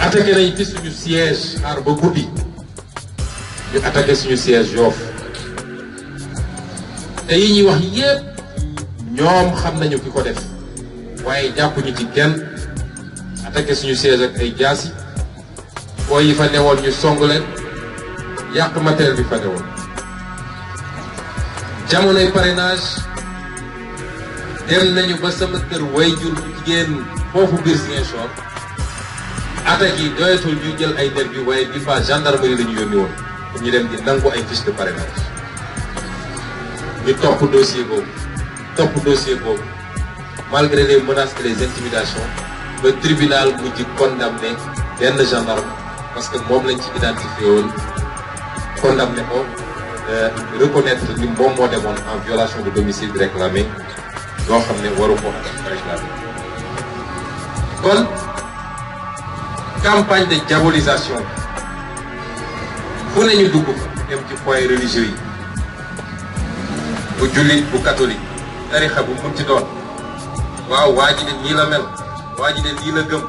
attaqué nañ fi suñu siège xaar ba guddi ñu attaqué suñu siège Yoff te yi ñuy wax yépp ñoom xam nañu ki ko def waaye jàppuñu ci kenn attaqué suñu siège ak ay jaasi boo yi fa newoon ñu song leen yàq matériel bi fa newoon jamonoy parrainage dem nañu ba sama kër wayjur bu jigéen foofu biir Ziguinchor attaques yi doyatul ñu jël ay nervi waaye bi fa gendarmerie la ñu yónni woon pour ñu dem di nangu ay fiche de parrainage ñu topp dossier boobu malgré les menaces et les intimidations le tribunal mujj condamné benn gendarme parce que moom lañ ci identifié woon condamné ko reconnaître ni moom moo demoon en violation de domicile réclamé loo xam ne waru ko réclamé kon campagne de diabolisation fu ne ñu dugg dem ci foyer religieux yi bu jullit bu catholique tarixa bu mu ci doon waaw waa ji de nii la mel waa ji de lii la gëm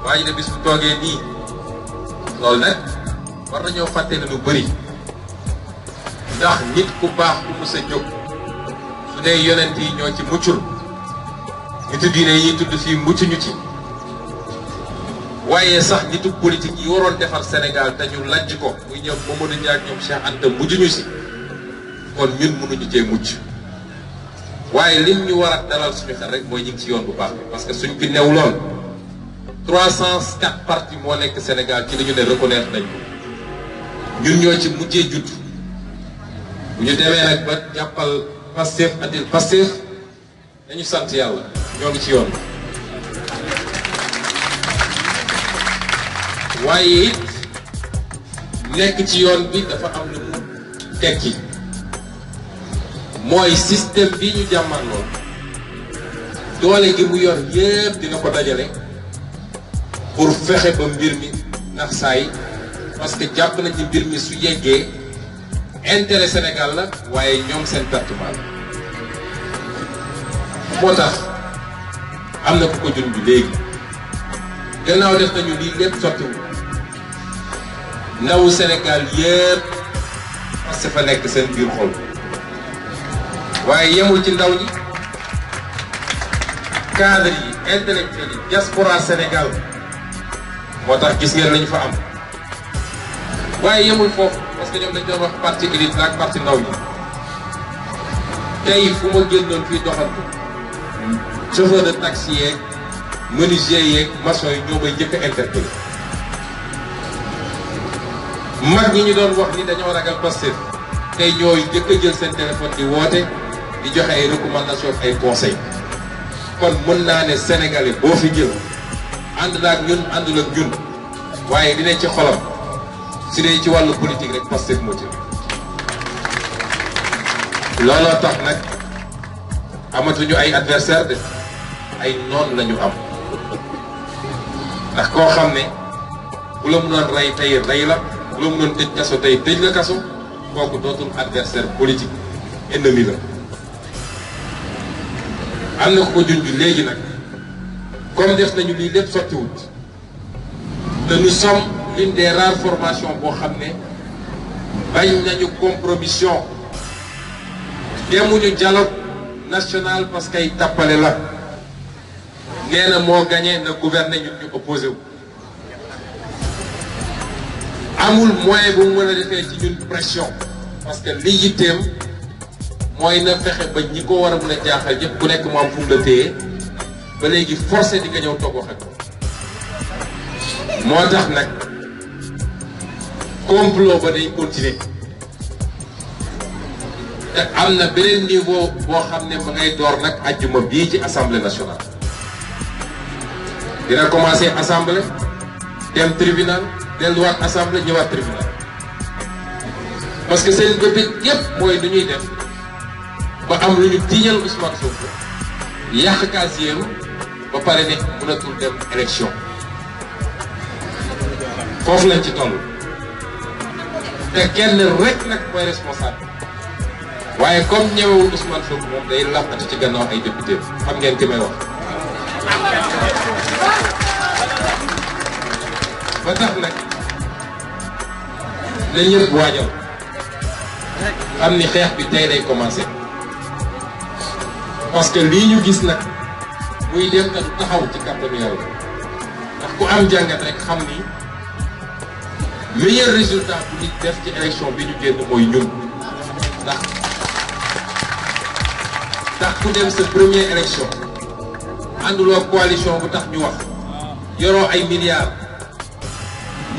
waa ji de bis bu toogee nii loolu nag war nañoo fàtte ne lu bëri ndax nit ku baax ku mës a jóg su dee yonent yi ñoo ci muccul nitu diine yi tudd fii muccuñu ci waaye sax nitu politique yi waroon defar Sénégal te ñu lajj ko muy ñoom Mamadou Dia ak ñoom Cheikh Anta mujjuñu si kon ñun mënuñu cee mucc waaye lim ñu war a dalal suñu xel rek mooy ñu ngi ci yoon bu baax bi parce que suñ fi newuloon 304 partis moo nekk Sénégal ci li ñu ne reconnaître nañ ko ñun ñoo ci mujjee judd bu ñu demee nag ba jàppal Pastef atil Pastef dañu sant yàlla ñoo ngi ci yoon waaye it nekk ci yoon bi dafa am lu mu tekki mooy système bi ñu jàmmarloo doole gi mu yor yépp dina ko dajale pour fexe ba mbir mi ndax saay parce que jàpp nañ ci mbir mi su yeggee intérêt Sénégal la waaye ñoom seen pertement la moo tax am na ku ko jun bi léegi gannaaw def nañu lii lépp sottiwu ndawu Sénégal yépp parce que fa nekk seen biir xol waaye yemul ci ndaw ñi cadre yi intellectuels yi diaspora Sénégal moo tax gis ngeen lañu fa am waaye yemul foofu parce que ñoom dañ doon wax parti élite la ak parti ndaw ñi tey fu ma génnoon fii doxantu chauffeur de taxi yeeg menuisier yeeg maçon yi ñoo may njëkk a interpellé mag ñi ñu doon wax ni dañoo ragal Pastef tey ñooy njëkk a jël seen téléphone di woote di joxe ay recommandation ay conseil kon mën naa ne sénégalais boo fi jël ànd na ak ñun àndul ak ñun waaye dinañ ci xolam su dee ci wàllu politique rek Pastef moo ci looloo tax nag amatuñu ay adversaire de ay noon lañu am ndax koo xam ne bu la mënoon rey tey rey la bu la mënoon tëj kaso tey tëj la kaso kooku dootul adversaire politique ennemi la am na ko junj léegi nag comme def nañu lii lépp sottiwut te nous sommes l'une des rares formations boo xam ne bañ nañu compromission demuñu dialogue national parce que ay tàppale la nee na moo gagné na gouverner ñun ñu opposé wu amul moyen bu mu mën a defee ci ñun pression parce que li yitteem mooy na fexe ba ñi ko war a mën a jaaxal yëpp ku nekk mu am fu mu la téye ba léegi forcé di nga ñëw toog wax ak moo tax nag complot ba day continuer te am na beneen niveau boo xam ne ma ngay door nag ajjuma bii ci assemblée nationale dina commencer assemblée dem tribunal delluwaat assemblée ñëwaat tribunal parce que seen bëbit yépp mooy lu ñuy def ba am lu ñu tiiñal Ousmane Sonko yàq casier ba pare ne mënatul dem élection foofu lañ ci toll te kenn rek nag mooy responsable waaye comme ñëwewul Ousmane Sonko moom day làqati ci gannaaw ay député xam ngeen ki may wax ba tax nag la ñëpp waajal xam ni xeex bi tey lay commencé parce que lii ñu gis nag muy dem te du taxaw ci kàttanu Yàlla ndax ku am jàngat rek xam ni meilleur résultat bu nit def ci élection bi ñu génn mooy ñun ndax ku dem sa première élection ànduloo coalition bu tax ñu wax yoroo ay milliards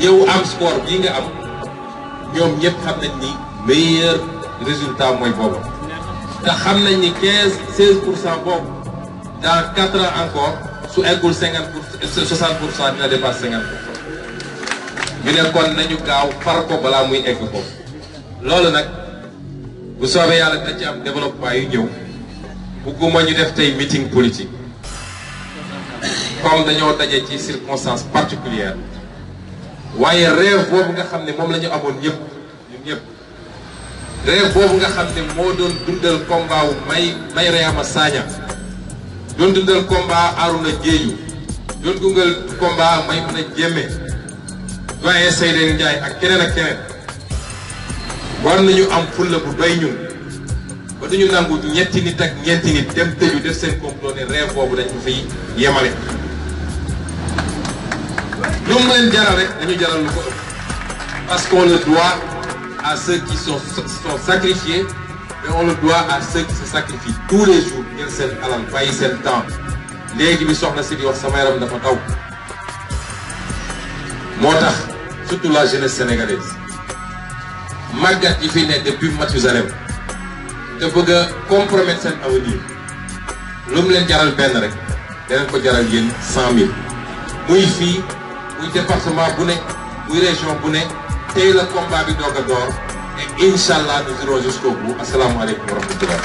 ñëw am score bii nga am ñoom ñëpp xam nañ ni meilleur résultat mooy boobu te xam nañ ni 16% boobu dans 4 ans encore su eggul 60% dina dépasse 50%. ñu ne kon nañu gaaw far ko balaa muy egg foofu loolu nag bu soobee yàlla dina ci am développement yu ñëw bugguma ñu def tey meeting politique comme dañoo daje ci circonstances particulières waaye rêve boobu nga xam ne moom la ñu amoon ñëpp ñun ñëpp rêve boobu nga xam ne moo doon dundal combat wu may Reyama Sagna doon dundal combat Arouna Diédhiou doon dundal combat Maïmouna Diémé doyen Seydou Ndiaye ak keneen war nañu am fulla bu doy ñun ba duñu nangu ñetti nit ak ñeenti nit dem tëju def seen complot ne rêve boobu dañ ko fiy yemale. lu mu leen jaral rek dañu jaral lu ko ëpp parce qu'on le doit à ceux qui sont sacrifiés mais on le doit à ceux qui se sacrifient tous les jours jël seen alal bàyyi seen temps léegi bi soxna si di wax sama yaram dafa taw moo tax surtout la jeunesse sénégalaise màggat yi fi ne depuis Mathusalem te bëgg a compromettre seen avenir lu mu leen jaral benn rek danañ ko jaral yéen 100 000 muy fii muy département bu ne muy région bu ne tey la combat bi doog a door et incha allah nous irons jusqu'au bout asalaamaaleykum wa rahmatullah